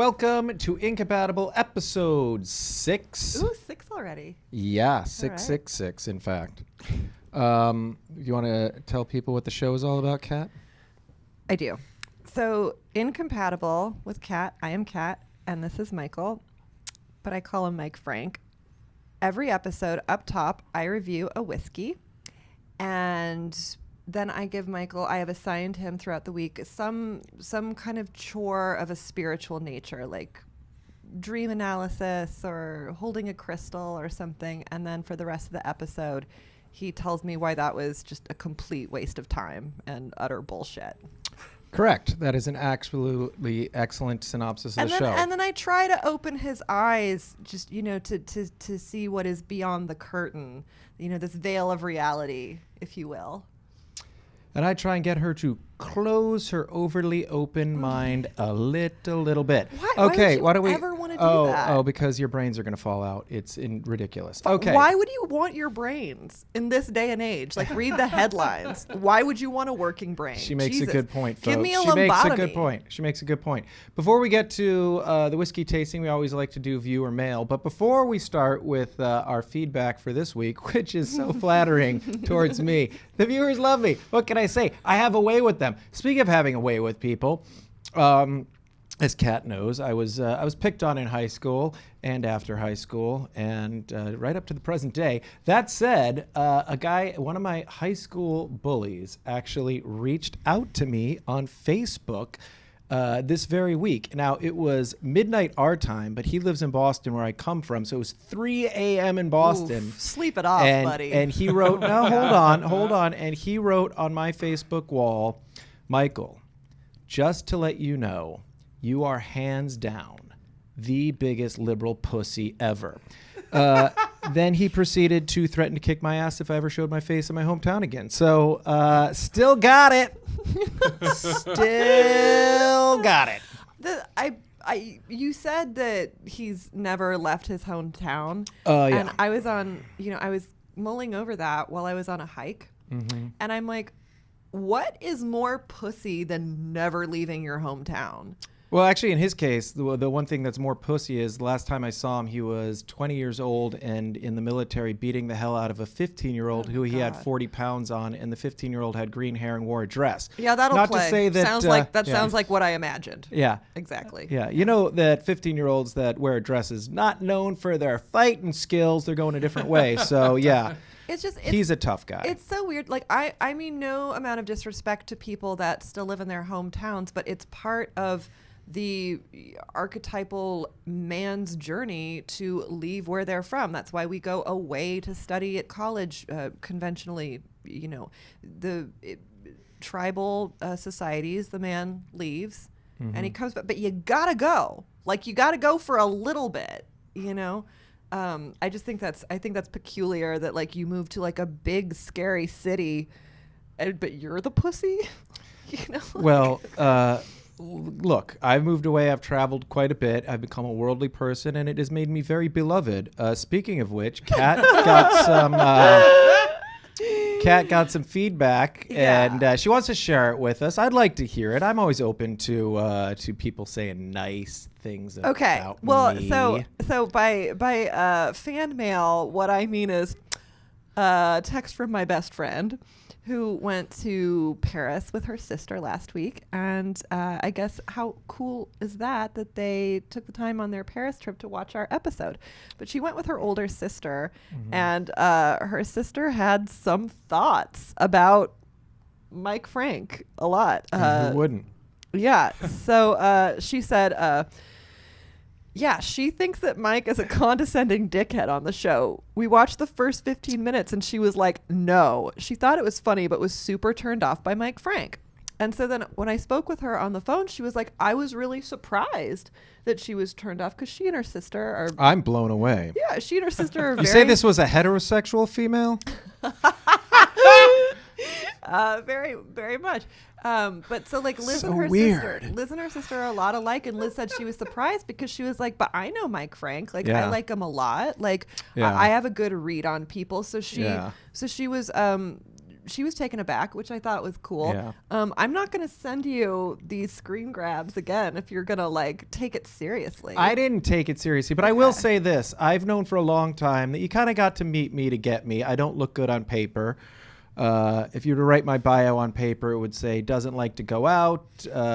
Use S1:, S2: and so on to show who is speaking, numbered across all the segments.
S1: Welcome to Incompatible episode 6.
S2: Ooh, 6 already.
S1: Yeah, 666, in fact. You want to tell people what the show is all about, Kat?
S2: I do. So, Incompatible with Kat. I am Kat, and this is Michael, but I call him Mike Frank. Every episode, up top, I review a whiskey, and then I give Michael, I have assigned him throughout the week some kind of chore of a spiritual nature, like dream analysis or holding a crystal or something. And then for the rest of the episode, he tells me why that was just a complete waste of time and utter bullshit.
S1: Correct. That is an absolutely excellent synopsis of the show.
S2: And then I try to open his eyes, just, to see what is beyond the curtain, this veil of reality, if you will.
S1: And I try and get her to close her overly open mind a little bit.
S2: Okay, why would you ever want to do that?
S1: Oh, because your brains are going to fall out. It's ridiculous. Okay.
S2: Why would you want your brains in this day and age? Like, read the headlines. Why would you want a working brain?
S1: She makes a good point, folks.
S2: Give me a
S1: lobotomy. She makes a good point. Before we get to the whiskey tasting, we always like to do viewer mail. But before we start with our feedback for this week, which is so flattering towards me, the viewers love me. What can I say? I have a way with them. Speaking of having a way with people, as Kat knows, I was picked on in high school and after high school and right up to the present day. That said, one of my high school bullies actually reached out to me on Facebook this very week. Now, it was midnight our time, but he lives in Boston where I come from, so it was 3 a.m. in Boston.
S2: Oof, sleep it off, buddy.
S1: And he wrote, hold on. And he wrote on my Facebook wall, Michael, just to let you know, you are hands down the biggest liberal pussy ever. Then he proceeded to threaten to kick my ass if I ever showed my face in my hometown again. So, still got it. Still got it.
S2: You said that he's never left his hometown.
S1: Yeah.
S2: And I was I was mulling over that while I was on a hike.
S1: Mm-hmm.
S2: And I'm like, what is more pussy than never leaving your hometown?
S1: Well, actually, in his case, the one thing that's more pussy is the last time I saw him, he was 20 years old and in the military beating the hell out of a 15-year-old who he had 40 pounds on, and the 15-year-old had green hair and wore a dress.
S2: Yeah, that'll
S1: Not
S2: play.
S1: To say that,
S2: sounds like what I imagined.
S1: Yeah.
S2: Exactly.
S1: Yeah. You know that 15-year-olds that wear dresses, not known for their fighting skills, they're going a different way. So, yeah. He's a tough guy.
S2: It's so weird. Like, I mean no amount of disrespect to people that still live in their hometowns, but it's part of the archetypal man's journey to leave where they're from. That's why we go away to study at college conventionally. The tribal societies, the man leaves and he comes back, but you gotta go. Like, you gotta go for a little bit, I think that's peculiar that, like, you move to like a big scary city but you're the pussy.
S1: Well, look, I've moved away. I've traveled quite a bit. I've become a worldly person, and it has made me very beloved. Speaking of which, Kat got some feedback, and she wants to share it with us. I'd like to hear it. I'm always open to people saying nice things about me.
S2: So by fan mail, what I mean is text from my best friend, who went to Paris with her sister last week. And I guess how cool is that they took the time on their Paris trip to watch our episode. But she went with her older sister, and her sister had some thoughts about Mike Frank a lot.
S1: Who wouldn't?
S2: Yeah. So she said... yeah, she thinks that Mike is a condescending dickhead on the show. We watched the first 15 minutes and she was like, no. She thought it was funny, but was super turned off by Mike Frank. And so then when I spoke with her on the phone, she was like, I was really surprised that she was turned off because she and her sister are...
S1: I'm blown away.
S2: Yeah, she and her sister are
S1: You say this was a heterosexual female?
S2: Very, very much. But so, like, Liz
S1: So
S2: and her
S1: weird.
S2: sister are a lot alike, and Liz said she was surprised because she was like, but I know Mike Frank. Like, I like him a lot. Like, I have a good read on people. So she was she was taken aback, which I thought was cool.
S1: Yeah.
S2: I'm not going to send you these screen grabs again if you're going to like take it seriously.
S1: I didn't take it seriously, but I will say this. I've known for a long time that you kind of got to meet me to get me. I don't look good on paper. If you were to write my bio on paper, it would say doesn't like to go out,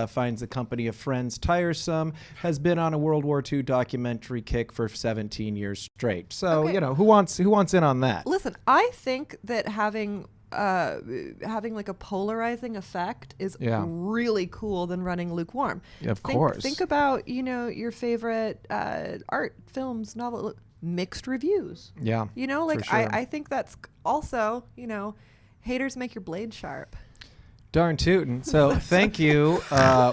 S1: finds the company of friends tiresome, has been on a World War II documentary kick for 17 years straight. So,
S2: Okay.
S1: who wants in on that?
S2: Listen, I think that having like a polarizing effect is really cool than running lukewarm.
S1: Of course.
S2: Think about, your favorite art, films, novel, mixed reviews.
S1: Yeah.
S2: Like
S1: for sure.
S2: I think that's also, haters make your blade sharp.
S1: Darn tootin'. So thank you,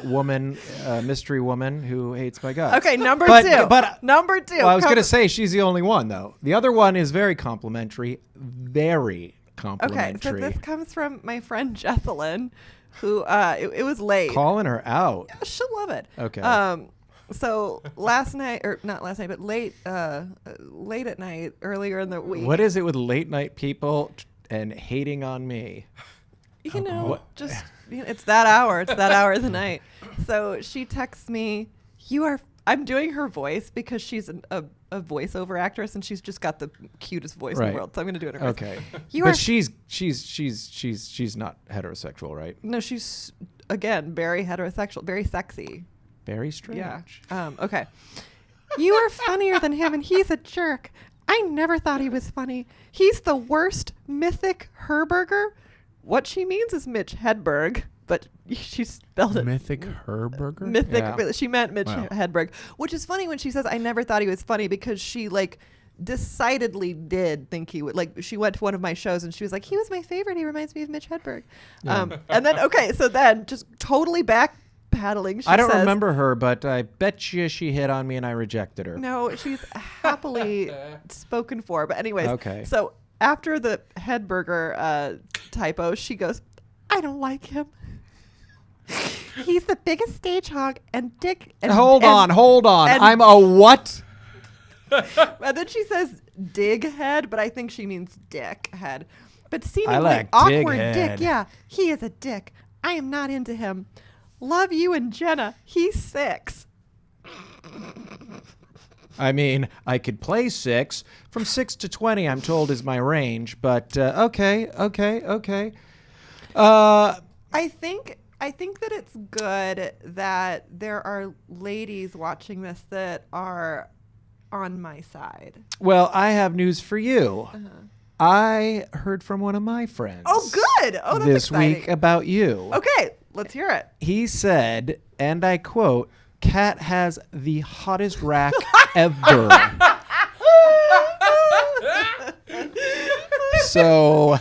S1: woman, mystery woman who hates my guts.
S2: Okay, number
S1: But-
S2: two.
S1: but-
S2: Number two.
S1: Well, I was going to say she's the only one, though. The other one is very complimentary. Very complimentary.
S2: Okay, so this comes from my friend Jesselyn, who it was late.
S1: Calling her out.
S2: She'll love it.
S1: Okay.
S2: So last night, or not last night, but late at night, earlier in the week.
S1: What is it with late night people and hating on me?
S2: It's that hour. It's that hour of the night. So she texts me, I'm doing her voice because she's a voiceover actress and she's just got the cutest voice in the world. So I'm going to do it in her voice.
S1: Okay.
S2: But
S1: she's not heterosexual, right?
S2: No, she's, again, very heterosexual, very sexy.
S1: Very strange.
S2: Yeah. Okay. You are funnier than him and he's a jerk. I never thought he was funny. He's the worst mythic Herberger. What she means is Mitch Hedberg, but she spelled it
S1: Mythic Herberger?
S2: Mythic.
S1: Yeah.
S2: She meant Mitch
S1: Wow.
S2: Hedberg, which is funny when she says, I never thought he was funny, because she like decidedly did think he would. Like, she went to one of my shows and she was like, he was my favorite. He reminds me of Mitch Hedberg.
S1: Yeah.
S2: And then, so then just totally backpedaling.
S1: I don't remember her, but I bet you she hit on me and I rejected her.
S2: No, she's happily spoken for. But anyways,
S1: Okay.
S2: So after the Hedberger typo, she goes, I don't like him. He's the biggest stage hog and dick. And,
S1: Hold on.
S2: and-
S1: I'm a what?
S2: And then she says dig head, but I think she means dick head. But seemingly
S1: like
S2: awkward
S1: dig
S2: dick.
S1: head.
S2: Yeah, he is a dick. I am not into him. Love you and Jenna. He's 6.
S1: I mean, I could play 6. From 6 to 20, I'm told, is my range. But okay.
S2: I think that it's good that there are ladies watching this that are on my side.
S1: Well, I have news for you.
S2: Uh-huh.
S1: I heard from one of my friends.
S2: Oh, good. Oh, that's
S1: this
S2: exciting.
S1: week about you.
S2: Okay, let's hear it.
S1: He said, and I quote, Kat has the hottest rack ever. So,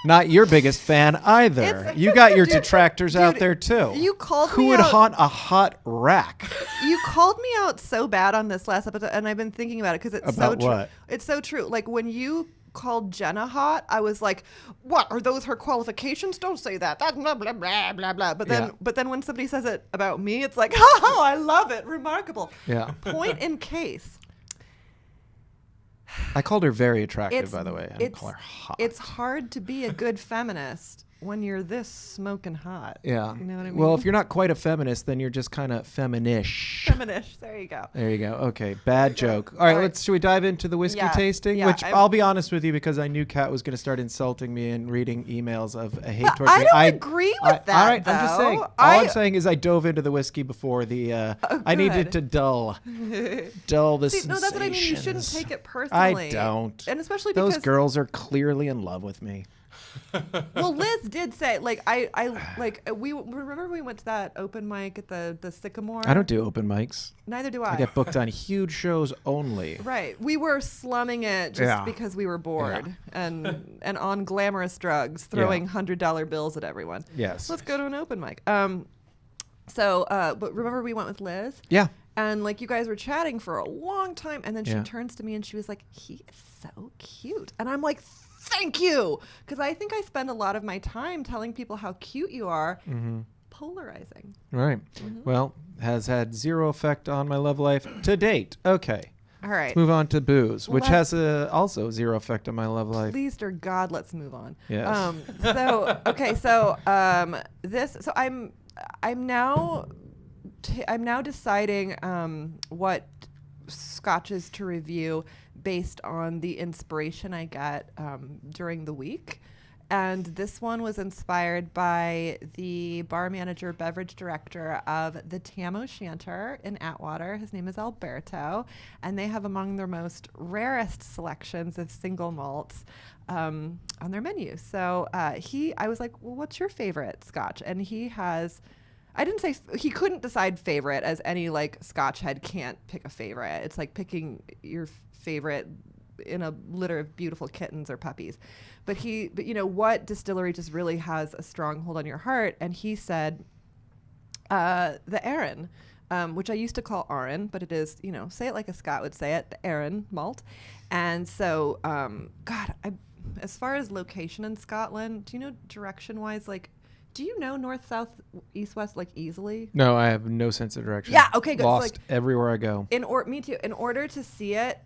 S1: not your biggest fan either. You got your detractors out
S2: dude,
S1: there too.
S2: you called
S1: Who
S2: me
S1: would
S2: out-
S1: haunt a hot rack?
S2: You called me out so bad on this last episode, and I've been thinking about it because it's so
S1: About
S2: true.
S1: what?
S2: It's so true. Like, when you called Jenna hot, I was like, "What are those her qualifications? Don't say that. That's blah blah blah blah blah." But then,
S1: Yeah.
S2: when somebody says it about me, it's like, "Oh, I love it. Remarkable."
S1: Yeah.
S2: Point in case.
S1: I called her very attractive,
S2: It's-
S1: by the way. I didn't call her hot.
S2: It's hard to be a good feminist when you're this smoking hot.
S1: Yeah.
S2: You know what I mean?
S1: Well, if you're not quite a feminist, then you're just kind of feminish.
S2: feminist, there you go.
S1: There you go. Okay, bad joke. All right,
S2: All right.
S1: should we dive into the whiskey
S2: Yeah,
S1: tasting?
S2: yeah,
S1: Which
S2: I'm-
S1: I'll be honest with you, because I knew Kat was going to start insulting me and reading emails of hate
S2: But
S1: towards
S2: I
S1: me.
S2: don't agree with that,
S1: All right, I'm just
S2: though.
S1: saying. All I'm saying is I dove into the whiskey before the. I needed
S2: good.
S1: to dull the
S2: See, no, that's what I mean. You shouldn't
S1: sensations.
S2: take it personally.
S1: I don't.
S2: And especially
S1: Those
S2: because
S1: girls are clearly in love with me.
S2: well, Liz did say like we remember we went to that open mic at the Sycamore.
S1: I don't do open mics.
S2: Neither do I.
S1: I get booked on huge shows only.
S2: Right. We were slumming it just
S1: Yeah.
S2: because we were bored and on glamorous drugs, throwing $100 bills at everyone.
S1: Yes.
S2: Let's go to an open mic. But remember we went with Liz?
S1: Yeah.
S2: And like you guys were chatting for a long time, and then she
S1: Yeah.
S2: turns to me and she was like, "He is so cute," and I'm like, "Thank you," because I think I spend a lot of my time telling people how cute you are, polarizing.
S1: Right.
S2: Mm-hmm.
S1: Well, has had zero effect on my love life to date. Okay.
S2: All right.
S1: Let's move on to booze, which has also zero effect on my love life.
S2: Please, dear God, let's move on.
S1: Yes.
S2: I'm now deciding what scotches to review based on the inspiration I get during the week. And this one was inspired by the bar manager, beverage director of the Tam O'Shanter in Atwater. His name is Alberto, and they have among their most rarest selections of single malts on their menu. So I was like, well, what's your favorite scotch? And he couldn't decide favorite, as any like scotch head can't pick a favorite. It's like picking your favorite in a litter of beautiful kittens or puppies. But what distillery just really has a strong hold on your heart? And he said, the Arran, which I used to call Arran, but it is, say it like a Scot would say it, the Arran malt. And so, as far as location in Scotland, do you know direction-wise, like, do you know north, south, east, west, like easily?
S1: No, I have no sense of direction.
S2: Yeah, okay, good.
S1: Lost everywhere I go.
S2: Me too. In order to see it,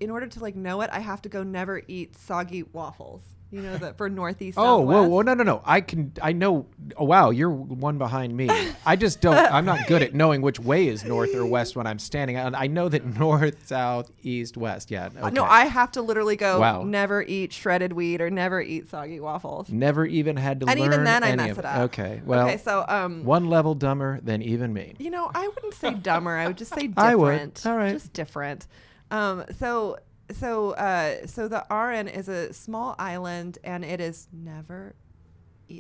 S2: in order to like know it, I have to go never eat soggy waffles. You know that for northeast.
S1: Whoa, no. I know. Oh, wow, you're one behind me. I just don't. I'm not good at knowing which way is north or west when I'm standing. I know that north, south, east, west. Yeah. Okay.
S2: No, I have to literally go.
S1: Wow.
S2: Never eat shredded wheat or never eat soggy waffles.
S1: Never even had to learn.
S2: And even then, I
S1: any
S2: mess
S1: of
S2: it up.
S1: Okay. Well.
S2: Okay, so
S1: one level dumber than even me.
S2: I wouldn't say dumber. I would just say different.
S1: I would. All right.
S2: Just different. So the Arran is a small island, and it is never.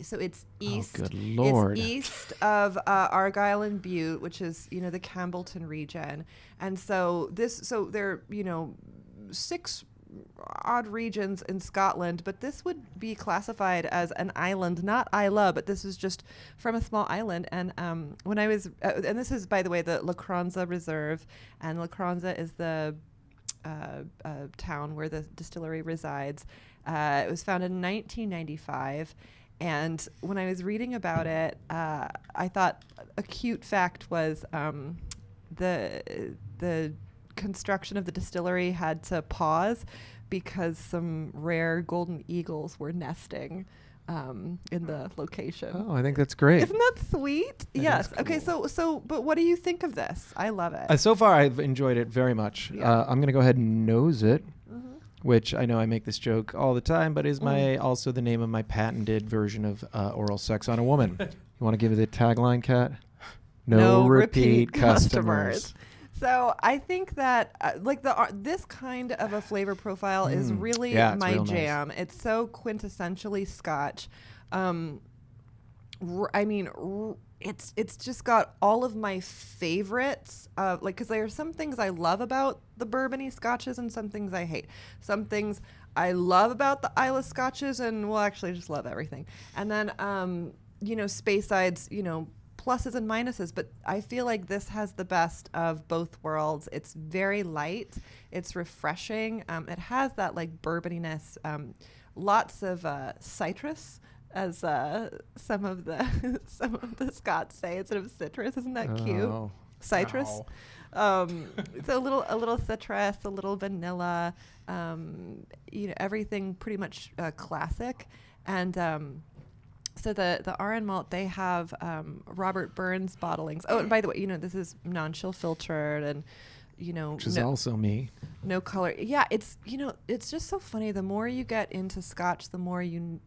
S2: So it's east.
S1: Oh, good Lord.
S2: It's east of Argyll and Bute, which is the Campbellton region, and so there are 6 odd regions in Scotland, but this would be classified as an island, not Isla, but this is just from a small island. And when I was, and this is, by the way, the La Cronza Reserve, and La Cronza is the town where the distillery resides. It was founded in 1995. And when I was reading about it, I thought a cute fact was the construction of the distillery had to pause because some rare golden eagles were nesting in the location.
S1: Oh, I think that's great.
S2: Isn't that sweet? Yes.
S1: Cool.
S2: Okay. So, but what do you think of this? I love it.
S1: So far, I've enjoyed it very much.
S2: Yeah.
S1: I'm going to go ahead and nose it, which I know I make this joke all the time, but is also the name of my patented version of oral sex on a woman. You want to give it the tagline, Kat? No repeat customers.
S2: So I think that this kind of a flavor profile is really my jam.
S1: Nice.
S2: It's so quintessentially Scotch. It's just got all of my favorites. Because there are some things I love about the bourbony Scotches and some things I hate. Some things I love about the Islay Scotches, and actually I just love everything. And then Spaceside's pluses and minuses, but I feel like this has the best of both worlds. It's very light, it's refreshing, it has that like bourboniness, lots of citrus, as some of the Scots say instead of citrus. Isn't that cute? Citrus. So a little citrus, a little vanilla, everything pretty much classic. And so the Arran malt, they have Robert Burns bottlings. Oh, and by the way, this is non-chill filtered, and
S1: which is also me.
S2: No color. Yeah, it's it's just so funny. The more you get into Scotch, the more you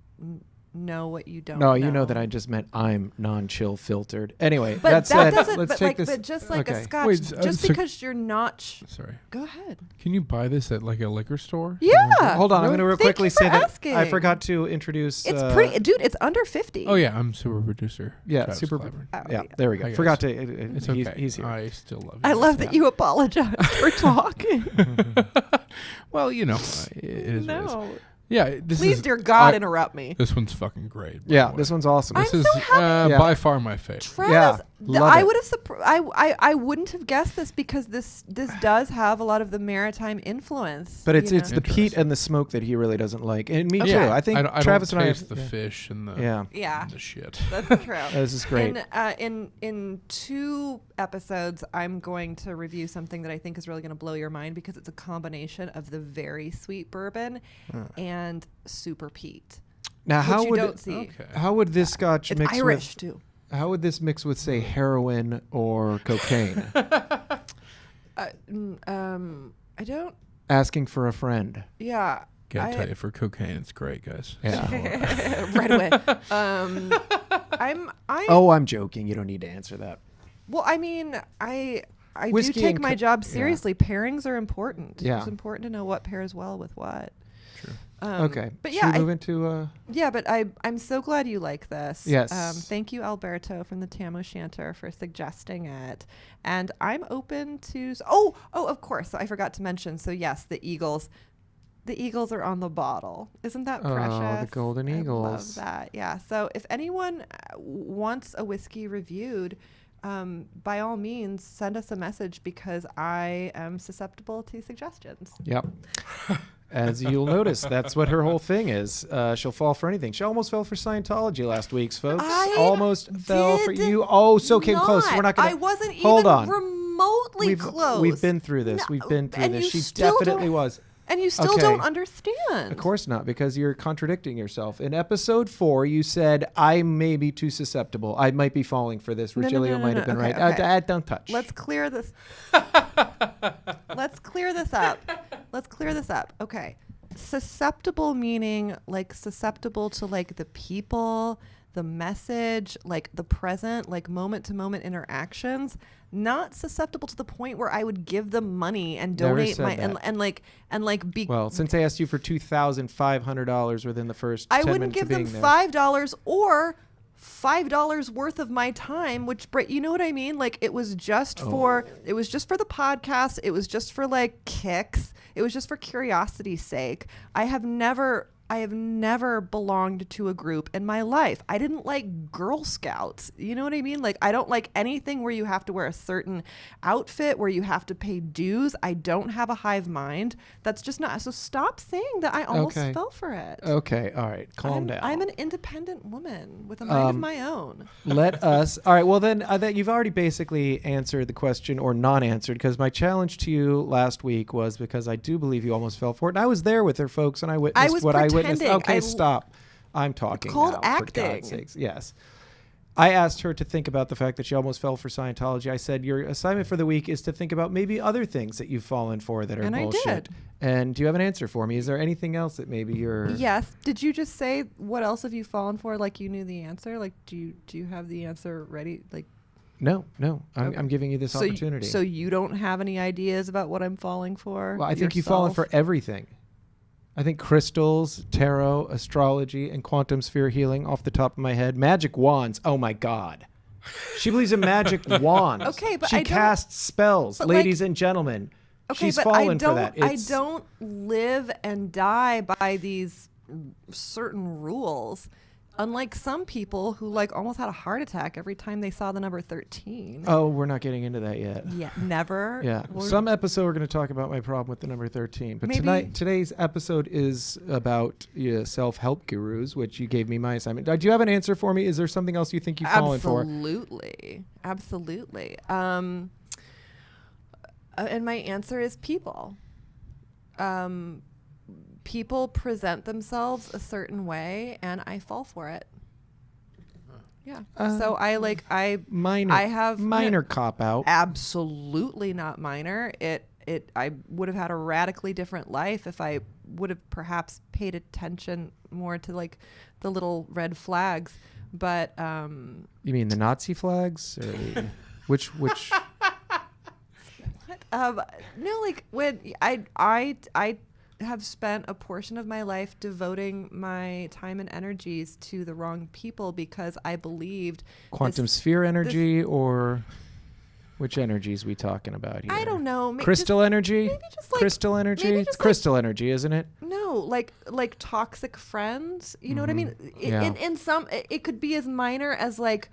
S2: know what you don't.
S1: No,
S2: know.
S1: you know that I just meant I'm non-chill filtered. Anyway,
S2: but
S1: that said,
S2: doesn't.
S1: let's
S2: but
S1: take
S2: like,
S1: this.
S2: but just like
S1: okay.
S2: a Scotch,
S3: Wait,
S2: just because you're not.
S3: Sorry.
S2: Go ahead.
S3: Can you buy this at like a liquor store?
S2: Yeah.
S1: Hold on, I'm going to
S2: Thank
S1: quickly
S2: you for
S1: say that
S2: asking.
S1: I forgot to introduce.
S2: It's pretty, dude. It's under 50.
S3: Oh yeah, I'm super producer.
S1: Yeah,
S3: Travis
S1: super.
S3: Clyburn.
S2: Oh,
S1: yeah,
S2: yeah.
S1: there we go.
S3: Hi, guys.
S1: Forgot to.
S3: It's okay.
S1: He's here.
S3: I still love you.
S2: I love that you apologize for talking.
S3: Well, it is what it is.
S2: No.
S3: Yeah, this
S2: Please,
S3: is,
S2: dear God,
S3: I-
S2: interrupt me.
S3: This one's fucking great. by
S1: Yeah,
S3: the way.
S1: this one's awesome.
S3: This
S2: I'm
S3: is
S2: so happy.
S1: Yeah.
S3: by far my favorite.
S2: Travis,
S1: Yeah, love
S2: I
S1: it.
S2: would have I wouldn't have guessed this because this does have a lot of the maritime influence.
S1: But it's
S2: you
S1: it's
S2: know?
S1: the peat and the smoke that he really doesn't like, and me
S2: Okay.
S1: too. I think
S3: I
S1: Travis
S3: don't
S1: and I.
S3: taste the fish and the
S2: Yeah.
S3: and the shit.
S2: That's true.
S1: This is great.
S2: In 2 episodes, I'm going to review something that I think is really going to blow your mind because it's a combination of the very sweet bourbon and super peat.
S1: Now,
S2: Which
S1: how
S2: you
S1: would
S2: don't see.
S3: Okay.
S1: how would this scotch
S2: It's
S1: mix
S2: Irish
S1: with?
S2: too.
S1: How would this mix with, say, heroin or cocaine?
S2: I don't.
S1: Asking for a friend.
S2: Yeah.
S3: Gotta tell you, for cocaine, it's great, guys.
S1: Yeah.
S2: Right away. I'm.
S1: I'm joking. You don't need to answer that.
S2: Well, I mean, I do
S1: Whiskey
S2: take
S1: and
S2: my
S1: co-
S2: job
S1: yeah.
S2: seriously. Pairings are important.
S1: Yeah.
S2: It's important to know what pairs well with what.
S3: True.
S1: Okay.
S2: But
S1: Should
S2: yeah,
S1: we move into?
S2: yeah, but I'm so glad you like this.
S1: Yes.
S2: Thank you, Alberto from the Tam O'Shanter, for suggesting it. And I'm open to. Of course. So I forgot to mention. So yes, the Eagles. The Eagles are on the bottle. Isn't that
S1: Oh, the
S2: precious?
S1: Golden
S2: I
S1: Eagles.
S2: love that. Yeah. So if anyone wants a whiskey reviewed, by all means, send us a message because I am susceptible to suggestions.
S1: Yep. As you'll notice, that's what her whole thing is. She'll fall for anything. She almost fell for Scientology last week, folks.
S2: I
S1: Almost fell for
S2: did
S1: you. Oh, so came close. We're not going
S2: I wasn't
S1: Hold
S2: even
S1: on.
S2: remotely close.
S1: We've been through this.
S2: No,
S1: We've been through
S2: and
S1: this.
S2: you
S1: She
S2: still
S1: definitely
S2: don't-
S1: was.
S2: And you still
S1: Okay.
S2: don't understand.
S1: Of course not, because you're contradicting yourself. In episode 4, you said, I may be too susceptible. I might be falling for this. Regilio might have been
S2: Okay,
S1: right.
S2: okay.
S1: Don't touch.
S2: Let's clear this. Let's clear this up. Let's clear this up. Okay. Susceptible meaning like susceptible to like the people, the message, like the present, like moment to moment interactions, not susceptible to the point where I would give them money and
S1: Never
S2: donate
S1: said
S2: my
S1: that.
S2: and like be
S1: Well, since I asked you for $2,500 within the first
S2: I
S1: 10
S2: wouldn't
S1: minutes
S2: give
S1: of
S2: them
S1: being there.
S2: $5 or $5 worth of my time, which you know what I mean? Like it was just for the podcast. It was just for like kicks. It was just for curiosity's sake. I have never belonged to a group in my life. I didn't like Girl Scouts. You know what I mean? Like I don't like anything where you have to wear a certain outfit, where you have to pay dues. I don't have a hive mind. That's just not. So stop saying that I almost
S1: Okay.
S2: fell for it.
S1: Okay, all right. Calm down.
S2: I'm an independent woman with a mind of my own.
S1: Let us. All right. Well, then that you've already basically answered the question or not answered, because my challenge to you last week was because I do believe you almost fell for it. And I was there with her, folks, and I witnessed
S2: was
S1: what I witnessed.
S2: pretending.
S1: Okay, stop. I'm talking.
S2: called
S1: now, For
S2: acting.
S1: God's sakes. Yes. I asked her to think about the fact that she almost fell for Scientology. I said, your assignment for the week is to think about maybe other things that you've fallen for that are
S2: And I
S1: bullshit.
S2: did.
S1: And do you have an answer for me? Is there anything else that maybe you're...
S2: Yes. Did you just say what else have you fallen for? Like you knew the answer? Like do you have the answer ready? Like
S1: No.
S2: Okay.
S1: I'm giving you this
S2: so
S1: opportunity.
S2: so you don't have any ideas about what I'm falling for?
S1: Well, I think you've fallen for everything. I think crystals, tarot, astrology, and quantum sphere healing off the top of my head. Magic wands. Oh, my God. She believes in magic wands.
S2: Okay, but
S1: she
S2: I don't-
S1: casts spells,
S2: but,
S1: ladies and gentlemen.
S2: Okay,
S1: She's
S2: but
S1: fallen for that.
S2: I don't live and die by these certain rules. Unlike some people who like almost had a heart attack every time they saw the number 13.
S1: Oh, we're not getting into that yet.
S2: Yeah, never.
S1: Yeah.
S2: We're-
S1: Some episode we're going to talk about my problem with the number 13. But
S2: Maybe-
S1: today's episode is about self-help gurus, which you gave me my assignment. Do you have an answer for me? Is there something else you think you've fallen for?
S2: Absolutely. And my answer is people. People present themselves a certain way, and I fall for it. Yeah. So
S1: Minor cop out.
S2: Absolutely not minor. I would have had a radically different life if I would have perhaps paid attention more to like the little red flags. But
S1: You mean the Nazi flags? Or which
S2: no, like when I have spent a portion of my life devoting my time and energies to the wrong people because I believed
S1: quantum
S2: this-
S1: sphere energy or Which energies we talking about here?
S2: I don't know.
S1: Crystal energy?
S2: Maybe just like
S1: Crystal energy? It's crystal energy, isn't it?
S2: No, like toxic friends. You know what I mean?
S1: Yeah.
S2: In some, it could be as minor as like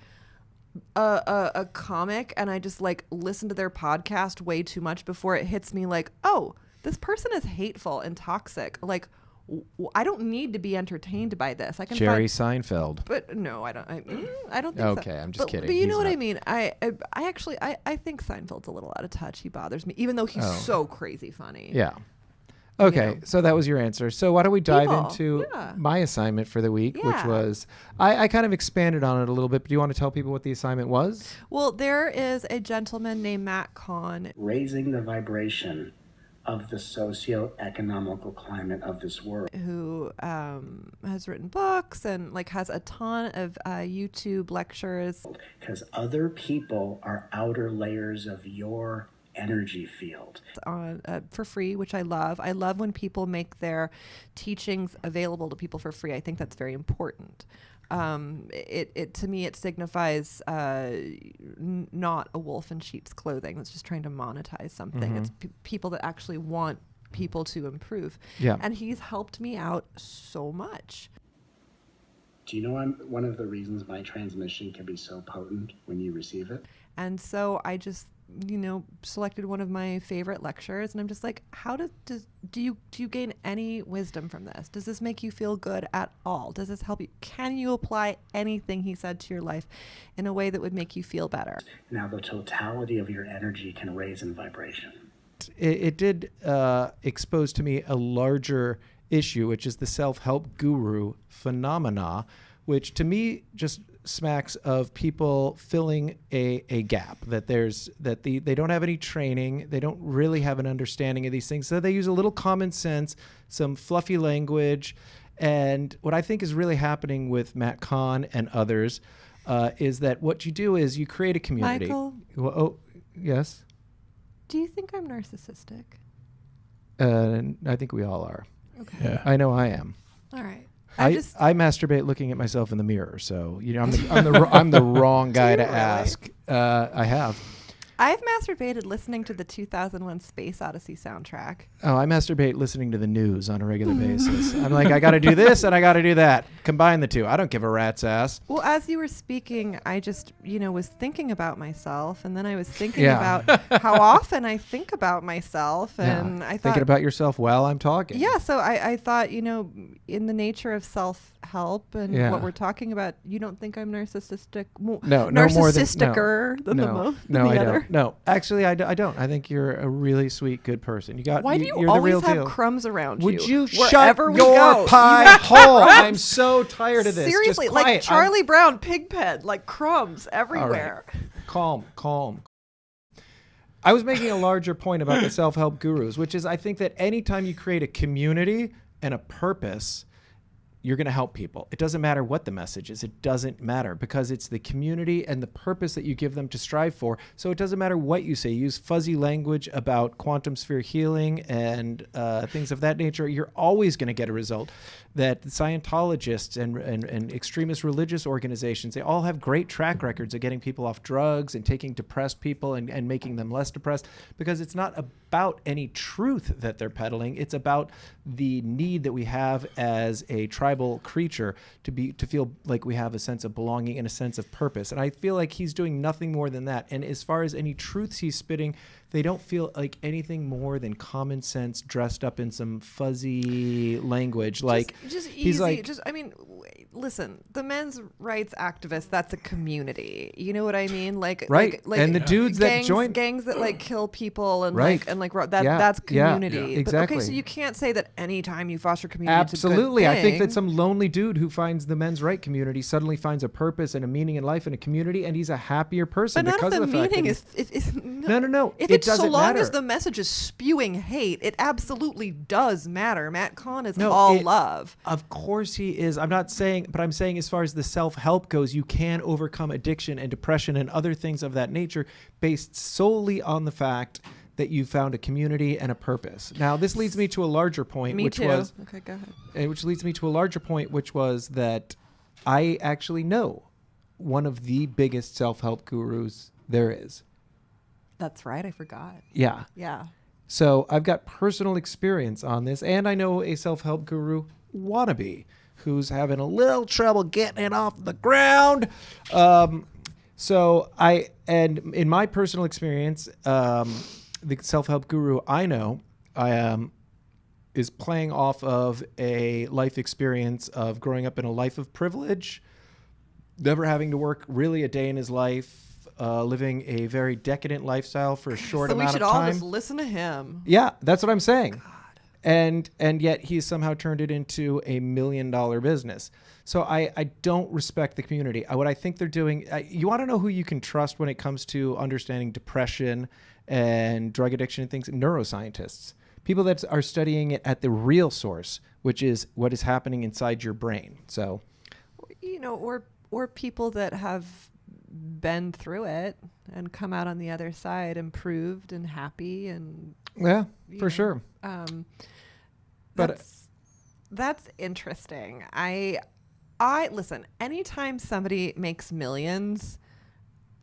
S2: a comic, and I just like listen to their podcast way too much before it hits me. Like, oh, this person is hateful and toxic. Like, I don't need to be entertained by this. I can
S1: Jerry Seinfeld.
S2: But no, I don't. I don't think so.
S1: Okay, I'm just kidding.
S2: But you
S1: He's
S2: know what
S1: not.
S2: I mean. I actually think Seinfeld's a little out of touch. He bothers me, even though he's so crazy funny.
S1: Yeah. Okay,
S2: You know.
S1: so that was your answer. So why don't we dive
S2: People,
S1: into
S2: yeah.
S1: my assignment for the week, which
S2: Yeah.
S1: was I kind of expanded on it a little bit. But do you want to tell people what the assignment was?
S2: Well, there is a gentleman named Matt Kahn.
S4: Raising the vibration of the socio-economical climate of this world.
S2: Who has written books and like has a ton of YouTube lectures.
S4: Because other people are outer layers of your energy field.
S2: On for free, which I love. I love when people make their teachings available to people for free. I think that's very important. It to me, it signifies not a wolf in sheep's clothing that's just trying to monetize something. It's people that actually want people to improve.
S1: Yeah.
S2: And he's helped me out so much.
S4: Do you know one of the reasons my transmission can be so potent when you receive it?
S2: And so I just, selected one of my favorite lectures, and I'm just like, how do you gain any wisdom from this? Does this make you feel good at all? Does this help you? Can you apply anything he said to your life in a way that would make you feel better?
S4: Now the totality of your energy can raise in vibration.
S1: It did expose to me a larger issue, which is the self-help guru phenomena, which to me just smacks of people filling a gap, that they don't have any training, they don't really have an understanding of these things, so they use a little common sense, some fluffy language. And what I think is really happening with Matt Kahn and others is that what you do is you create a community.
S2: Michael?
S1: Well, oh, yes?
S2: Do you think I'm narcissistic?
S1: I think we all are.
S2: Okay.
S3: Yeah.
S1: I know I am.
S2: All right.
S1: I masturbate looking at myself in the mirror, so I'm the wrong guy to
S2: really?
S1: ask. I have.
S2: I've masturbated listening to the 2001 Space Odyssey soundtrack.
S1: Oh, I masturbate listening to the news on a regular basis. I'm like, I got to do this and I got to do that. Combine the two. I don't give a rat's ass.
S2: Well, as you were speaking, I just, was thinking about myself, and then I was thinking about how often I think about myself, and I thought,
S1: thinking about yourself while I'm talking.
S2: yeah. So I thought, in the nature of self-help and what we're talking about, you don't think I'm narcissistic?
S1: No more than
S2: than
S1: no,
S2: the
S1: I
S2: other?
S1: don't. No, actually, I don't. I think you're a really sweet, good person.
S2: Why do you
S1: you're the real
S2: always have
S1: deal.
S2: crumbs around you?
S1: Would you shut
S2: wherever we
S1: your
S2: go?
S1: pie hole? I'm so tired of this.
S2: Seriously,
S1: Just
S2: like
S1: quiet.
S2: Charlie Brown, Pigpen, like crumbs everywhere.
S1: Calm. I was making a larger point about the self-help gurus, which is I think that anytime you create a community and a purpose, you're going to help people. It doesn't matter what the message is. It doesn't matter, because it's the community and the purpose that you give them to strive for. So it doesn't matter what you say. You use fuzzy language about quantum sphere healing and things of that nature. You're always going to get a result. That Scientologists and extremist religious organizations, they all have great track records of getting people off drugs and taking depressed people and making them less depressed, because it's not about any truth that they're peddling. It's about the need that we have as a tribal creature to feel like we have a sense of belonging and a sense of purpose. And I feel like he's doing nothing more than that. And as far as any truths he's spitting, they don't feel like anything more than common sense dressed up in some fuzzy language.
S2: Just easy.
S1: he's like,
S2: Listen, the men's rights activists, that's a community. You know what I mean? Like,
S1: right.
S2: Like
S1: And the dudes that join
S2: gangs that like kill people and
S1: Right.
S2: that's community.
S1: Yeah,
S2: But,
S1: exactly.
S2: okay, so you can't say that anytime you foster community,
S1: absolutely.
S2: It's a good
S1: I think
S2: thing.
S1: that some lonely dude who finds the men's right community suddenly finds a purpose and a meaning in life and a community, and he's a happier person
S2: But none
S1: because
S2: of the
S1: fact that
S2: meaning
S1: he's-
S2: is
S1: No.
S2: If
S1: It
S2: it's so
S1: doesn't
S2: long
S1: matter.
S2: as the message is spewing hate, it absolutely does matter. Matt Kahn is
S1: No,
S2: all
S1: it-
S2: love.
S1: Of course he is. I'm not saying, but I'm saying as far as the self-help goes, you can overcome addiction and depression and other things of that nature based solely on the fact that you found a community and a purpose. Now, this leads me to a larger point,
S2: Me
S1: which
S2: too.
S1: was,
S2: Okay, go ahead.
S1: which leads me to a larger point, which was that I actually know one of the biggest self-help gurus there is.
S2: That's right. I forgot.
S1: Yeah.
S2: Yeah.
S1: So I've got personal experience on this, and I know a self-help guru wannabe who's having a little trouble getting it off the ground. And in my personal experience, the self-help guru I know is playing off of a life experience of growing up in a life of privilege, never having to work really a day in his life, living a very decadent lifestyle for a short
S2: So we
S1: amount
S2: should
S1: of
S2: all
S1: time.
S2: just listen to him.
S1: Yeah, that's what I'm saying. And yet he's somehow turned it into $1 million business. So I don't respect the community. What I think they're doing, you want to know who you can trust when it comes to understanding depression and drug addiction and things? Neuroscientists. People that are studying it at the real source, which is what is happening inside your brain. So,
S2: Or people that have been through it and come out on the other side improved and happy and
S1: yeah, for sure.
S2: But that's interesting. I listen, anytime somebody makes millions,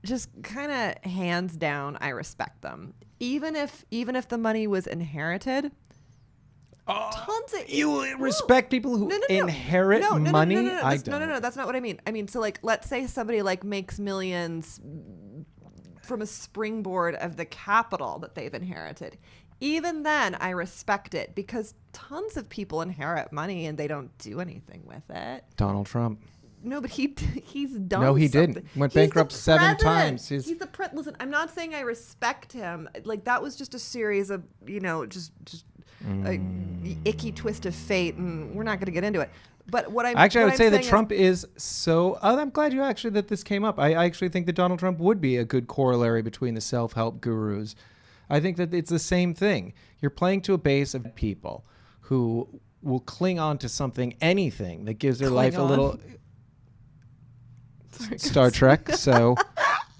S2: just kind of hands down, I respect them. Even if the money was inherited. Tons of
S1: You respect people who inherit money? I don't.
S2: No, that's not what I mean. I mean, so like, let's say somebody like makes millions from a springboard of the capital that they've inherited. Even then, I respect it because tons of people inherit money and they don't do anything with it.
S1: Donald Trump.
S2: No, but he's done.
S1: No, he
S2: something.
S1: didn't. Went
S2: He's the
S1: bankrupt 7
S2: president.
S1: times.
S2: Listen, I'm not saying I respect him. Like that was just a series of just a icky twist of fate, and we're not going to get into it. But what I'm
S1: I would say that
S2: saying
S1: Trump is so. I'm glad you actually that this came up. I actually think that Donald Trump would be a good corollary between the self-help gurus. I think that it's the same thing. You're playing to a base of people who will cling on to something, anything that gives their life a little. Star Trek, so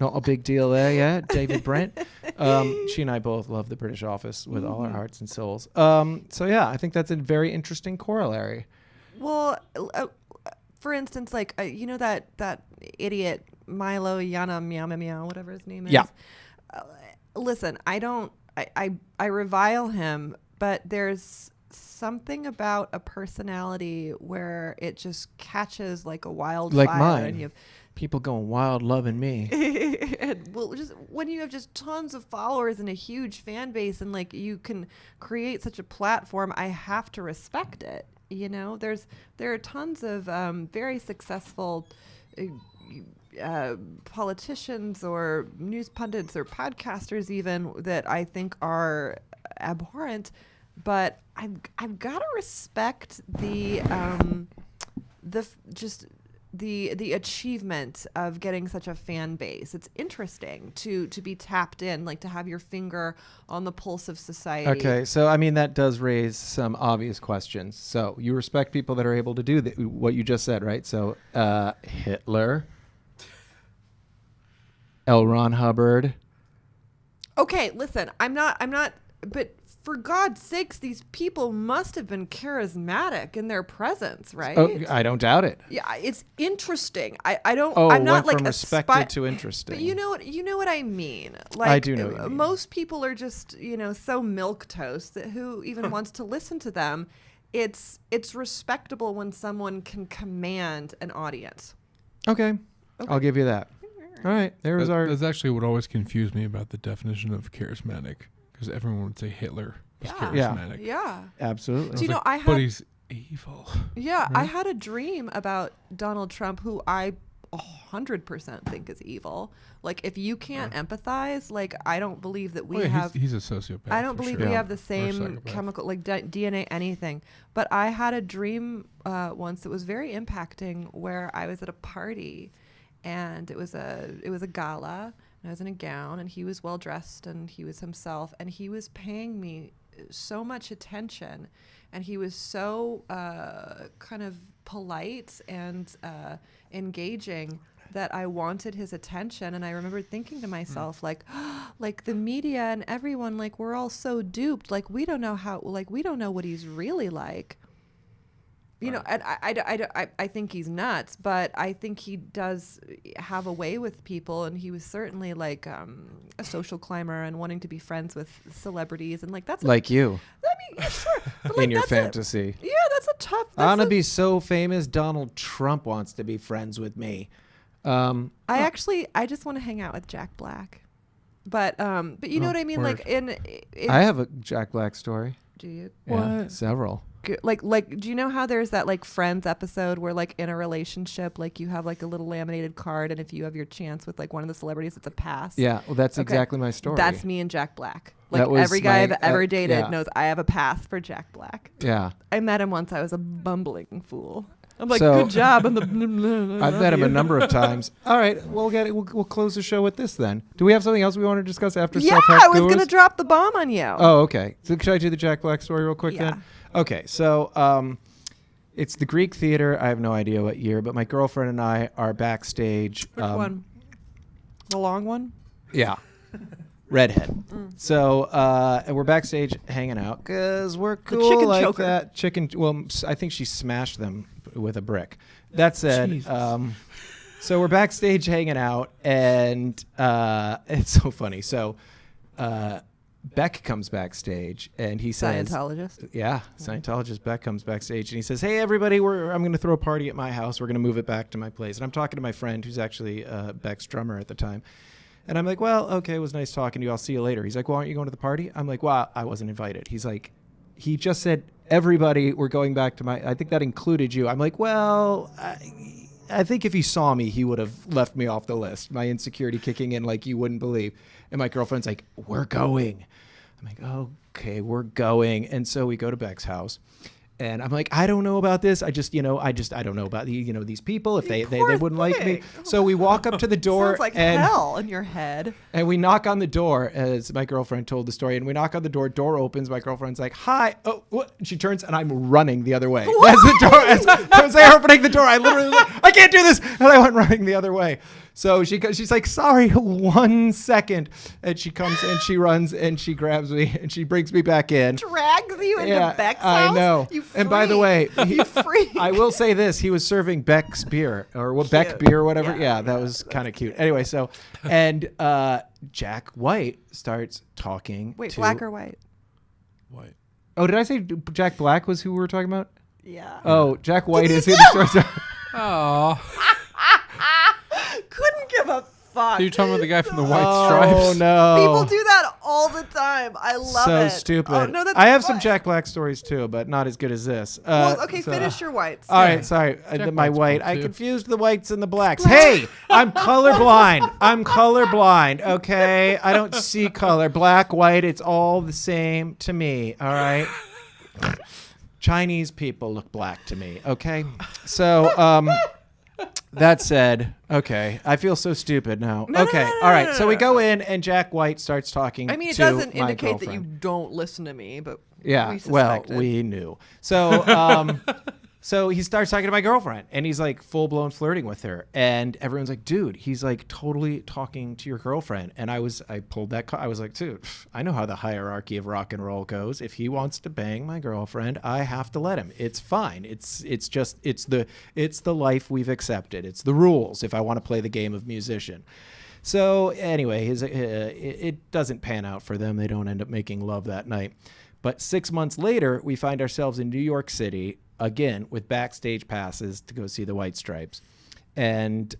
S1: not a big deal there, yeah. David Brent. She and I both love the British Office with all our hearts and souls. So yeah, I think that's a very interesting corollary.
S2: Well, for instance, like that idiot Milo Yana whatever his name is.
S1: Yeah.
S2: Listen, I revile him, but there's something about a personality where it just catches like a wildfire.
S1: Like mine.
S2: And you have,
S1: people going wild loving me.
S2: well, just when you have just tons of followers and a huge fan base and like you can create such a platform, I have to respect it. There are tons of very successful politicians or news pundits or podcasters even that I think are abhorrent, but I've got to respect the achievement of getting such a fan base. It's interesting to be tapped in, like to have your finger on the pulse of society.
S1: Okay, so I mean that does raise some obvious questions. So you respect people that are able to do what you just said, right? So Hitler, L. Ron Hubbard.
S2: Okay, listen, I'm not, but for God's sakes, these people must have been charismatic in their presence, right?
S1: Oh, I don't doubt it.
S2: Yeah, it's interesting. I don't.
S1: Oh,
S2: I'm not
S1: went
S2: like
S1: from respected to interesting.
S2: But you know what I mean. Like,
S1: I do know what you mean.
S2: Most people are just so milquetoast that who even wants to listen to them. It's respectable when someone can command an audience.
S1: Okay. I'll give you that. All right, there's our.
S3: That's actually what always confused me about the definition of charismatic, because everyone would say Hitler was charismatic.
S2: Yeah.
S1: Absolutely.
S2: Do you know
S3: but he's evil.
S2: Yeah, I had a dream about Donald Trump, who I 100% think is evil. Like, if you can't empathize, like, I don't believe that we have.
S3: He's a sociopath.
S2: I don't believe
S3: sure.
S2: we have the same chemical, like DNA, anything. But I had a dream once that was very impacting, where I was at a party, and it was a gala, and I was in a gown, and he was well dressed, and he was himself, and he was paying me so much attention, and he was so kind of polite and engaging that I wanted his attention. And I remember thinking to myself, like the media and everyone, like, we're all so duped. Like, we don't know what he's really like. You know, and I think he's nuts, but I think he does have a way with people, and he was certainly like a social climber and wanting to be friends with celebrities, and like that's
S1: Like you
S2: I mean, yeah, sure. But, like,
S1: in your
S2: that's
S1: fantasy.
S2: that's a tough.
S1: I want to be so famous. Donald Trump wants to be friends with me.
S2: I just want to hang out with Jack Black, but you know what I mean.
S1: word.
S2: Like in
S1: I have a Jack Black story.
S2: do you?
S1: Yeah,
S3: What?
S1: several.
S2: Like do you know how there's that like Friends episode where like in a relationship like you have like a little laminated card, and if you have your chance with like one of the celebrities, it's a pass.
S1: Yeah, well, that's
S2: Okay.
S1: exactly my story.
S2: That's me and Jack Black. Like
S1: That was
S2: every guy
S1: my-
S2: I've ever dated
S1: yeah.
S2: knows I have a pass for Jack Black.
S1: Yeah,
S2: I met him once. I was a bumbling fool. I'm like,
S1: So-
S2: good job. And
S1: I've met him a number of times. All right, we'll close the show with this then. Do we have something else we want to discuss after
S2: Yeah,
S1: self-help
S2: I was
S1: gurus?
S2: gonna drop the bomb on you.
S1: Oh, okay. So should I do the Jack Black story real quick
S2: Yeah.
S1: then? Okay, so it's the Greek Theater. I have no idea what year, but my girlfriend and I are backstage.
S2: Which one? The long one?
S1: Yeah. Redhead. So, and we're backstage hanging out because we're cool
S2: chicken
S1: like
S2: choker.
S1: that. I think she smashed them with a brick. That said,
S3: Jesus.
S1: so we're backstage hanging out, and it's so funny. So, Beck comes backstage, and he says,
S2: Scientologist.
S1: yeah, Scientologist Beck comes backstage and he says, "Hey, everybody, I'm going to throw a party at my house. We're going to move it back to my place." And I'm talking to my friend who's actually Beck's drummer at the time. And I'm like, "Well, okay, it was nice talking to you. I'll see you later." He's like, "Well, aren't you going to the party?" I'm like, "Well, I wasn't invited." He's like, "He just said, everybody, we're going back to my, I think that included you." I'm like, "Well, I think if he saw me, he would have left me off the list." My insecurity kicking in like you wouldn't believe. And my girlfriend's like, "We're going." I'm like, "Okay, we're going." And so we go to Beck's house. And I'm like, "I don't know about this. I don't know about these people. If they
S2: poor
S1: wouldn't like me."
S2: thing.
S1: So we walk up to the door
S2: Sounds like
S1: and
S2: hell in your head.
S1: and we knock on the door, as my girlfriend told the story. And we knock on the door opens. My girlfriend's like, "Hi." Oh, what? She turns, and I'm running the other way. As they're opening the door, I literally like, "I can't do this." And I went running the other way. So she's like, "Sorry, 1 second." And she comes and she runs and she grabs me and she brings me back in.
S2: Drags you into
S1: Yeah,
S2: Beck's
S1: I
S2: house?
S1: know.
S2: You
S1: And by the way,
S2: you freak.
S1: I will say this: he was serving Beck's beer or Beck beer, or whatever. Yeah, that was kind of cute. Anyway, so and Jack White starts talking.
S2: Wait,
S1: to,
S2: black or white?
S3: White.
S1: Oh, did I say Jack Black was who we were talking about?
S2: Yeah.
S1: Oh, Jack White is in the story.
S3: Oh.
S2: Couldn't give a fuck.
S3: You're talking about the guy from the White
S1: Oh
S3: Stripes?
S1: no!
S2: People do that all the time. I love
S1: so
S2: it.
S1: stupid.
S2: Oh, no, that's
S1: I have some
S2: fine.
S1: Jack Black stories too, but not as good as this.
S2: Well, okay,
S1: so-
S2: finish your whites.
S1: All right, sorry.
S3: Jack
S1: My
S3: Black's
S1: white.
S3: cool,
S1: I
S3: too.
S1: confused the whites and the blacks. Hey, I'm colorblind. I'm colorblind. Okay, I don't see color. Black, white. It's all the same to me. All right. Chinese people look black to me. Okay. So, that said, okay, I feel so stupid now.
S2: No, no,
S1: okay,
S2: no, no,
S1: all right.
S2: no,
S1: So
S2: no,
S1: we
S2: no.
S1: go in, and Jack White starts talking.
S2: I mean, it
S1: to
S2: doesn't
S1: my
S2: indicate that you
S1: girlfriend.
S2: don't listen to me, but
S1: Yeah,
S2: we
S1: well,
S2: suspected.
S1: we knew. So, so he starts talking to my girlfriend, and he's like full blown flirting with her, and everyone's like, "Dude, he's like totally talking to your girlfriend." And I pulled that. I was like, "Dude, I know how the hierarchy of rock and roll goes. If he wants to bang my girlfriend, I have to let him. It's fine. It's the life we've accepted. It's the rules. If I want to play the game of musician." So anyway, it doesn't pan out for them. They don't end up making love that night. But 6 months later, we find ourselves in New York City again with backstage passes to go see the White Stripes. And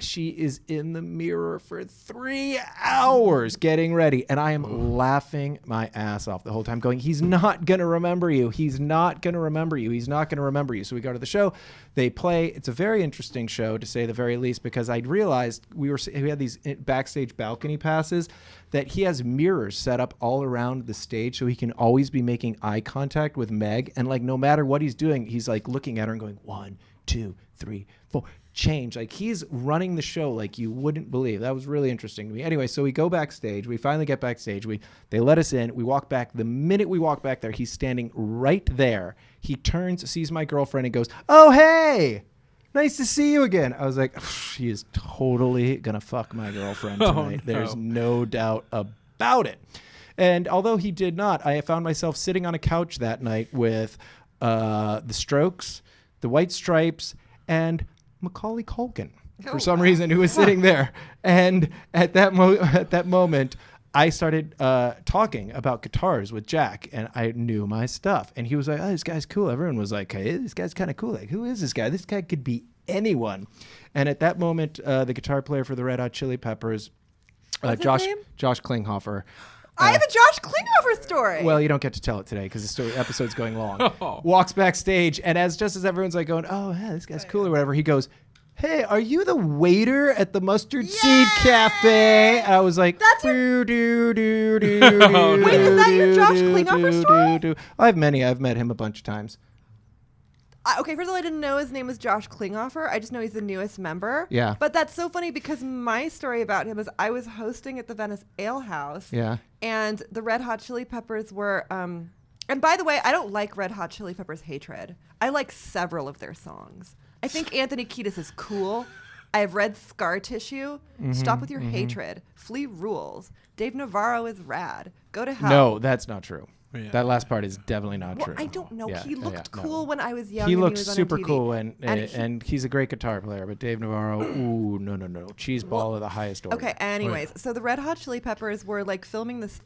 S1: she is in the mirror for 3 hours getting ready. And I am laughing my ass off the whole time going, "He's not going to remember you. He's not going to remember you. He's not going to remember you." So we go to the show. They play. It's a very interesting show, to say the very least, because I realized we had these backstage balcony passes that he has mirrors set up all around the stage so he can always be making eye contact with Meg. And like no matter what he's doing, he's like looking at her and going, 1, 2, 3, 4. Change. Like he's running the show like you wouldn't believe. That was really interesting to me. Anyway, so we go backstage. We finally get backstage. They let us in. We walk back. The minute we walk back there, he's standing right there. He turns, sees my girlfriend, and goes, "Oh, hey, nice to see you again." I was like, "She is totally gonna fuck my girlfriend tonight."
S3: no.
S1: There's no doubt about it. And although he did not, I found myself sitting on a couch that night with the Strokes, the White Stripes, and Macaulay Culkin for
S2: Oh,
S1: some
S2: wow.
S1: reason, who was sitting there. And at that moment, I started talking about guitars with Jack, and I knew my stuff. And he was like, "Oh, this guy's cool." Everyone was like, "Hey, this guy's kind of cool. Like, who is this guy? This guy could be anyone." And at that moment, the guitar player for the Red Hot Chili Peppers,
S2: What's his
S1: Josh
S2: name?
S1: Klinghoffer.
S2: I have a Josh Klinghoffer story.
S1: Well, you don't get to tell it today because the episode's going long. Walks backstage, and just as everyone's like going, "Oh, yeah, this guy's cool," or whatever, he goes, "Hey, are you the waiter at the Mustard Seed Cafe?" And I was like,
S2: That's your-
S1: "Do, do, do, do,
S2: Wait, is that your Josh
S1: do,
S2: Klinghoffer
S1: do,
S2: story?
S1: do. I have many. I've met him a bunch of times.
S2: Okay, first of all, I didn't know his name was Josh Klinghoffer. I just know he's the newest member.
S1: Yeah.
S2: But that's so funny because my story about him is I was hosting at the Venice Ale House.
S1: Yeah.
S2: And the Red Hot Chili Peppers were, and by the way, I don't like Red Hot Chili Peppers' Hatred. I like several of their songs. I think Anthony Kiedis is cool. I have read Scar Tissue. Stop with your hatred. Flea rules. Dave Navarro is rad. Go to hell.
S1: No, that's not true.
S3: Yeah.
S1: That last part is definitely not
S2: Well,
S1: true.
S2: I don't know.
S1: Yeah,
S2: He
S1: yeah,
S2: looked
S1: yeah,
S2: cool
S1: no.
S2: when I was young.
S1: He
S2: and
S1: looked
S2: was on
S1: super
S2: MTV.
S1: cool,
S2: And
S1: and he's a great guitar player. But Dave Navarro, ooh, no, cheese ball of the highest order.
S2: Okay, anyways, so the Red Hot Chili Peppers were like filming this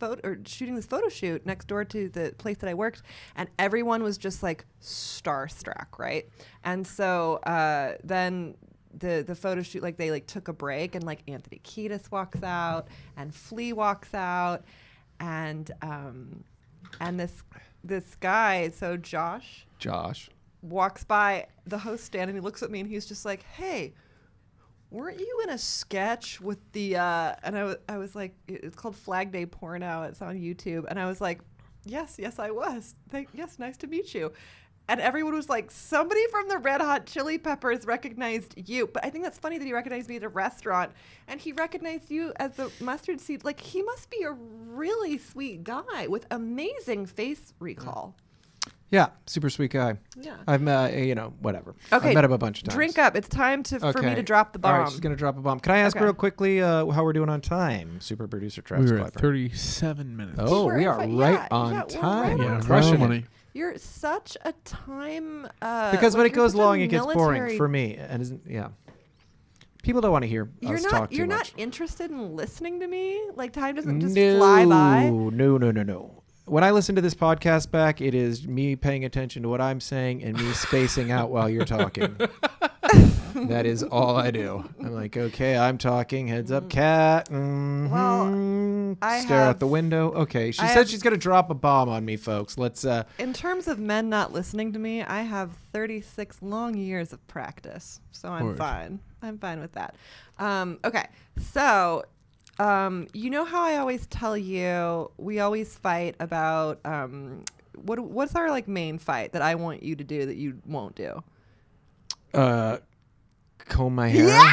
S2: shooting this photo shoot next door to the place that I worked, and everyone was just like starstruck, right? And so then the photo shoot, like they like took a break, and like Anthony Kiedis walks out, and Flea walks out, and this guy, so Josh walks by the host stand, and he looks at me, and he's just like, "Hey, weren't you in a sketch with the and I was like, it's called Flag Day Porno, it's on YouTube, and I was like, yes I was, yes, nice to meet you." And everyone was like, somebody from the Red Hot Chili Peppers recognized you. But I think that's funny that he recognized me at a restaurant, and he recognized you as the Mustard Seed. Like, he must be a really sweet guy with amazing face recall.
S1: Yeah, super sweet guy.
S2: Yeah.
S1: I've met, whatever.
S2: Okay,
S1: I've met him a bunch of times.
S2: Drink up. It's time for me to drop the bomb.
S1: All right, she's going to drop a bomb. Can I ask
S2: Okay.
S1: real quickly how we're doing on time? Super producer
S3: We
S1: Travis
S3: were at
S1: Klepper.
S3: 37 minutes.
S1: Oh,
S2: We're
S1: we
S2: in
S1: are
S2: fi-
S1: right
S2: yeah,
S1: on
S2: yeah, we're
S1: time.
S2: right
S3: Yeah,
S2: on
S1: Crushing
S3: real
S1: it.
S3: money.
S2: You're such a time
S1: Because when
S2: like,
S1: it
S2: you're
S1: goes
S2: such a
S1: long, it gets boring
S2: military-
S1: for me. And isn't people don't want to hear us talk too
S2: You're
S1: much.
S2: not interested in listening to me. Like, time doesn't just fly by.
S1: No. When I listen to this podcast back, it is me paying attention to what I'm saying and me spacing out while you're talking. That is all I do. I'm like, okay, I'm talking. Heads up, cat.
S2: Well, I
S1: stare out
S2: have-
S1: the window. Okay, she
S2: I
S1: said
S2: have-
S1: she's gonna drop a bomb on me, folks. Let's.
S2: In terms of men not listening to me, I have 36 long years of practice, so I'm
S3: Word.
S2: fine. I'm fine with that. Okay, so you know how I always tell you we always fight about what's our like main fight that I want you to do that you won't do?
S1: Comb my hair.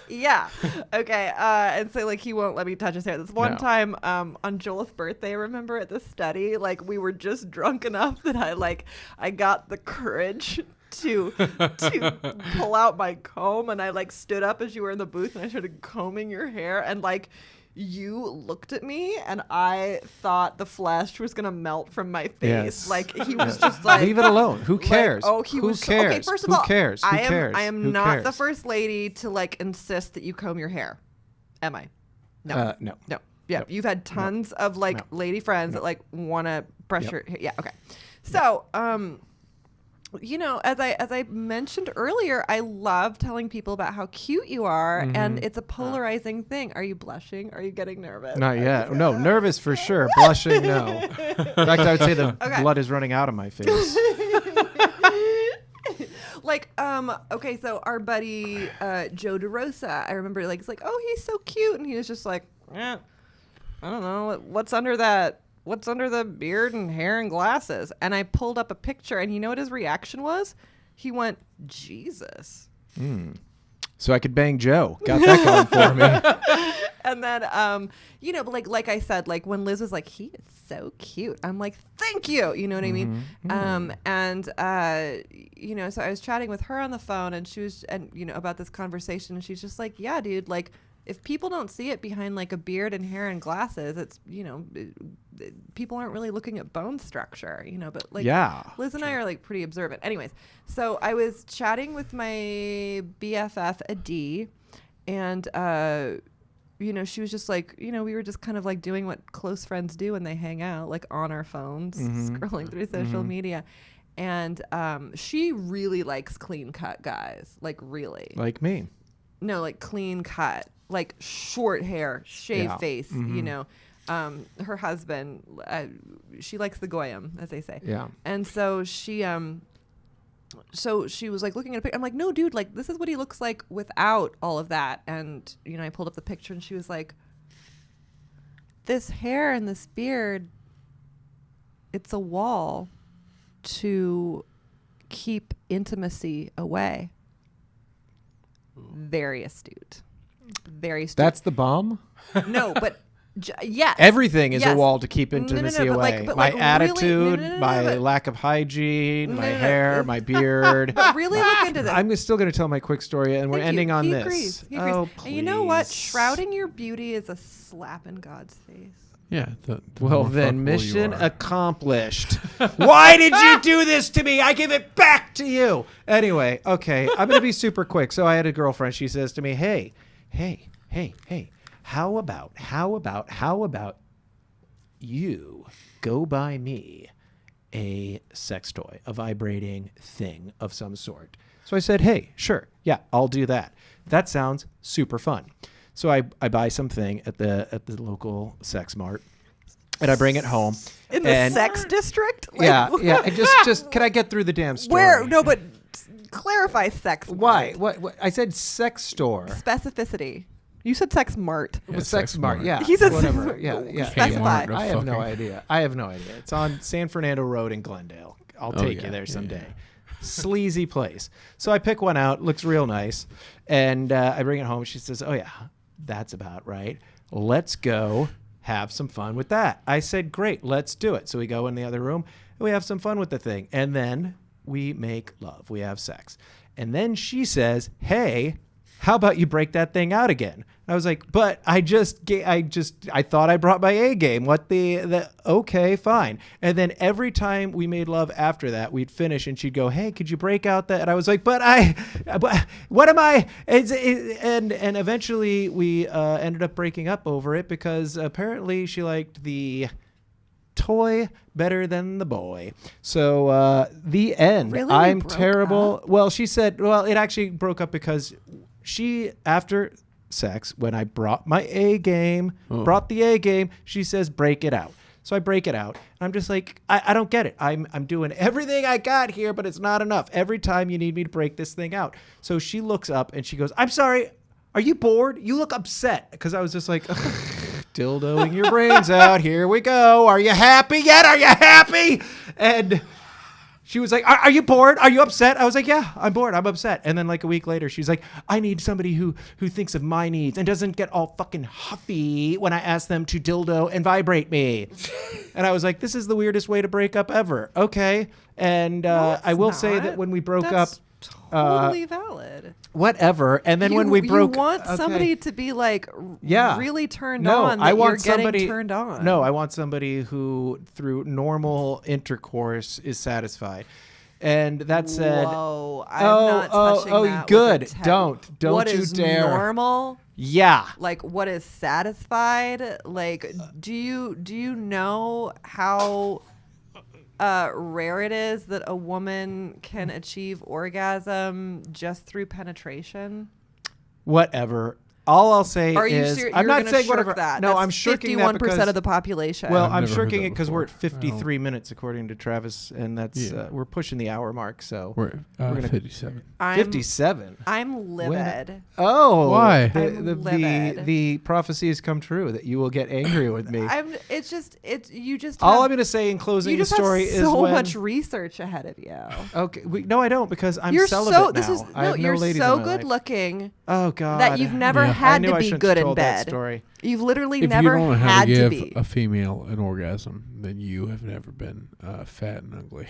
S2: Yeah. Okay. And so like he won't let me touch his hair. This one
S1: No.
S2: time on Joel's birthday, remember at the study, like we were just drunk enough that I got the courage to pull out my comb, and I like stood up as you were in the booth, and I started combing your hair, and like you looked at me, and I thought the flesh was gonna melt from my face.
S1: Yes.
S2: Like he was just like,
S1: Leave it alone. Who
S2: like,
S1: cares?
S2: he
S1: Who
S2: was
S1: cares?
S2: okay. First of
S1: Who
S2: all,
S1: cares? Who cares?
S2: I am
S1: Who
S2: not the
S1: cares?
S2: first lady to like insist that you comb your hair. Am I? No.
S1: No.
S2: No. Yeah.
S1: Nope.
S2: You've had tons of like
S1: No.
S2: lady friends
S1: No.
S2: that like want to brush
S1: Yep.
S2: your hair. Yeah. Okay. So, you know, as I mentioned earlier, I love telling people about how cute you are, and it's a polarizing thing. Are you blushing? Are you getting nervous?
S1: Not yet. No, nervous for sure. Blushing, no. In fact, I would say the
S2: Okay.
S1: blood is running out of my face.
S2: Like, okay, so our buddy Joe DeRosa, I remember, like, it's like, oh, he's so cute, and he was just like, I don't know, what's under the beard and hair and glasses? And I pulled up a picture, and you know what his reaction was? He went, Jesus.
S1: So I could bang Joe. Got that going for me.
S2: And then, you know, but like I said, like when Liz was like, he is so cute, I'm like, thank you. You know what I mean? And, you know, so I was chatting with her on the phone, and she was, and, you know, about this conversation, and she's just like, yeah, dude, like, if people don't see it behind like a beard and hair and glasses, it's, people aren't really looking at bone structure, but like Liz and I are like pretty observant. Anyways, so I was chatting with my BFF Adi, and she was just like, we were just kind of like doing what close friends do when they hang out, like on our phones, scrolling through social media. And she really likes clean cut guys, like really.
S1: Like me.
S2: No, like clean cut, like short hair, shaved face, her husband, she likes the goyim, as they say.
S1: Yeah.
S2: And so she was like looking at a picture. I'm like, no, dude, like this is what he looks like without all of that. And, I pulled up the picture and she was like, this hair and this beard, it's a wall to keep intimacy away. Very astute. Very astute.
S1: That's the bomb?
S2: No, but yes.
S1: Everything is
S2: yes.
S1: a wall to keep intimacy away.
S2: But
S1: my
S2: really,
S1: attitude, my lack of hygiene, my hair, my beard.
S2: But really look into this.
S1: I'm still going to tell my quick story, and we're ending on this.
S2: Agrees. He
S1: Oh,
S2: agrees. And you know what?
S1: please.
S2: Shrouding your beauty is a slap in God's face.
S3: Yeah.
S1: Well, then, mission accomplished. Why did you do this to me? I give it back to you. Anyway, okay, I'm going to be super quick. So I had a girlfriend. She says to me, hey, how about you go buy me a sex toy, a vibrating thing of some sort? So I said, hey, sure. Yeah, I'll do that. That sounds super fun. So I buy something at the local sex mart, and I bring it home.
S2: In the sex district? Like,
S1: Yeah. And just can I get through the damn story?
S2: Where? No, but clarify sex.
S1: Why? What? I said sex store.
S2: Specificity. You said sex mart.
S3: Yeah,
S1: Sex mart. Yeah.
S2: He said
S1: whatever. Yeah.
S2: Specify.
S1: I have no idea. It's on San Fernando Road in Glendale. I'll take you there someday. Sleazy place. So I pick one out. Looks real nice, and I bring it home. She says, "Oh yeah, that's about right. Let's go have some fun with that." I said, "Great, let's do it." So we go in the other room and we have some fun with the thing, and then we make love. We have sex, and then she says, "Hey, how about you break that thing out again?" I was like, "But I thought I brought my A game. What the okay, fine." And then every time we made love after that, we'd finish and she'd go, "Hey, could you break out that?" And I was like, but what am I? And eventually we ended up breaking up over it because apparently she liked the toy better than the boy. So the end.
S2: Really?
S1: I'm
S2: Broke
S1: terrible.
S2: up?
S1: Well, she said, it actually broke up because she, after sex, when I brought my A game, she says, break it out. So I break it out. And I'm just like, I don't get it. I'm doing everything I got here, but it's not enough. Every time you need me to break this thing out. So she looks up and she goes, "I'm sorry, are you bored? You look upset." Because I was just like, dildoing your brains out. Here we go. Are you happy yet? Are you happy? And she was like, are you bored? Are you upset? I was like, yeah, I'm bored. I'm upset. And then like a week later, she's like, I need somebody who thinks of my needs and doesn't get all fucking huffy when I ask them to dildo and vibrate me. And I was like, this is the weirdest way to break up ever. Okay. And I will say that when we broke up,
S2: totally valid.
S1: Whatever. And then when we broke,
S2: you want somebody to be like, really turned
S1: no,
S2: on. That
S1: I want
S2: you're
S1: somebody
S2: getting turned on.
S1: No, I want somebody who, through normal intercourse, is satisfied. And that said,
S2: whoa, I'm not touching that.
S1: Good.
S2: With a 10.
S1: Don't
S2: what
S1: you
S2: is
S1: dare.
S2: Normal?
S1: Yeah.
S2: Like what is satisfied? Like do you know how rare it is that a woman can achieve orgasm just through penetration?
S1: Whatever. All I'll say is,
S2: you're
S1: I'm not saying
S2: shirk
S1: whatever.
S2: that.
S1: No,
S2: That's
S1: I'm shirking that
S2: 51%
S1: because
S2: of the population.
S1: Well,
S3: I've
S1: I'm
S3: never
S1: shirking
S3: heard
S1: it
S3: that
S1: because we're at
S3: before.
S1: 53 minutes according to Travis, and that's we're pushing the hour mark. So
S3: We're
S1: gonna
S3: 57.
S1: 57.
S2: I'm livid.
S1: Oh,
S3: Why?
S2: I'm livid.
S1: The prophecy has come true that you will get angry with me.
S2: You just
S1: All
S2: have,
S1: I'm going to say in closing
S2: you
S1: the
S2: just
S1: story
S2: have
S1: is
S2: so
S1: when,
S2: much research ahead of you.
S1: Okay, no, I don't because I'm
S2: You're
S1: celibate now. I have no
S2: you're
S1: ladies
S2: so
S1: in my
S2: good
S1: life.
S2: looking
S1: Oh God,
S2: that you've never
S3: Yeah.
S1: I
S2: had
S1: knew
S2: to
S1: I
S2: be
S1: shouldn't
S2: good
S1: have
S2: in
S1: told that
S2: bed.
S1: story.
S2: You've literally
S3: If
S2: never
S3: you don't know how
S2: had
S3: to
S2: to
S3: give
S2: be.
S3: a female an orgasm, then you have never been fat and ugly.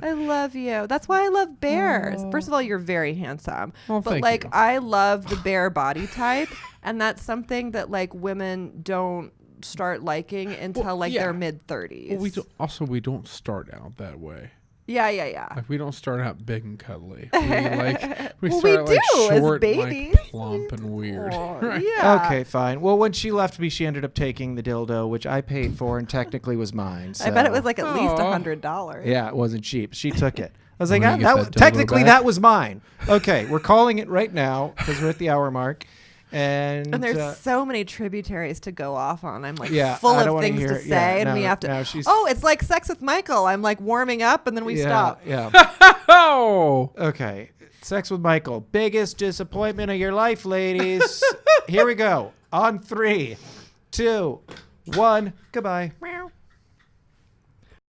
S2: I love you. That's why I love bears. First of all, you're very handsome.
S3: Well,
S2: but
S3: thank
S2: like
S3: you.
S2: I love the bear body type, and that's something that like women don't start liking until like
S3: yeah.
S2: their mid 30s.
S3: Well, we don't start out that way.
S2: Yeah.
S3: Like we don't start out big and cuddly. We
S2: Well,
S3: start
S2: we
S3: out like
S2: do as
S3: short,
S2: babies.
S3: like plump and weird. Right.
S2: Yeah.
S1: Okay, fine. Well, when she left me, she ended up taking the dildo, which I paid for and technically was mine.
S2: I bet it
S1: so-
S2: was like at least
S3: Aw.
S2: $100.
S1: Yeah, it wasn't cheap. She took it. I was
S3: When
S1: like,
S3: you
S1: ah,
S3: get
S1: that
S3: that dildo
S1: technically
S3: back?
S1: that was mine. Okay, we're calling it right now because we're at the hour mark. And
S2: there's so many tributaries to go off on. I'm like
S1: Yeah,
S2: full
S1: I don't
S2: of
S1: wanna
S2: things
S1: hear
S2: to
S1: it.
S2: say,
S1: Yeah,
S2: and we
S1: no,
S2: have to.
S1: no, she's-
S2: Oh, it's like sex with Michael. I'm like warming up, and then we stop.
S1: Yeah.
S3: Oh,
S1: Okay. Sex with Michael. Biggest disappointment of your life, ladies. Here we go. On 3, 2, 1. Goodbye.